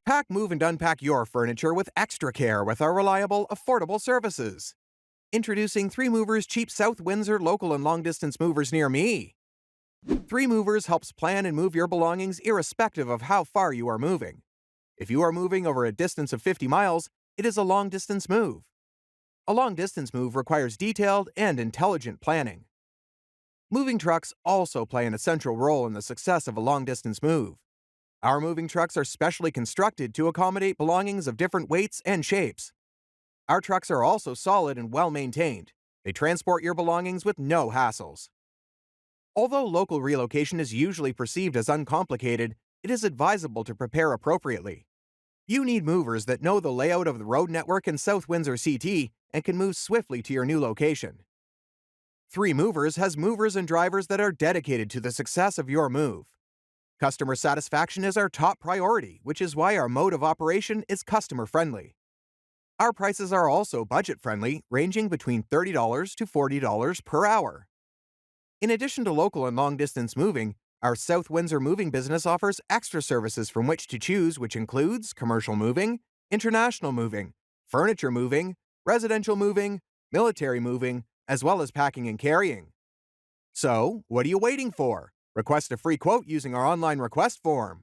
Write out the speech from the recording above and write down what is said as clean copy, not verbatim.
Pack, move, and unpack your furniture with extra care with our reliable, affordable services. Introducing 3 Movers Cheap South Windsor local and long distance movers near me. 3 Movers helps plan and move your belongings irrespective of how far you are moving. If you are moving over a distance of 50 miles, it is a long distance move. A long distance move requires detailed and intelligent planning. Moving trucks also play an essential role in the success of a long distance move. Our moving trucks are specially constructed to accommodate belongings of different weights and shapes. Our trucks are also solid and well maintained. They transport your belongings with no hassles. Although local relocation is usually perceived as uncomplicated, it is advisable to prepare appropriately. You need movers that know the layout of the road network in South Windsor CT and can move swiftly to your new location. 3 Movers has movers and drivers that are dedicated to the success of your move. Customer satisfaction is our top priority, which is why our mode of operation is customer-friendly. Our prices are also budget-friendly, ranging between $30 to $40 per hour. In addition to local and long-distance moving, our South Windsor moving business offers extra services from which to choose, which includes commercial moving, international moving, furniture moving, residential moving, military moving, as well as packing and carrying. So, what are you waiting for? Request a free quote using our online request form.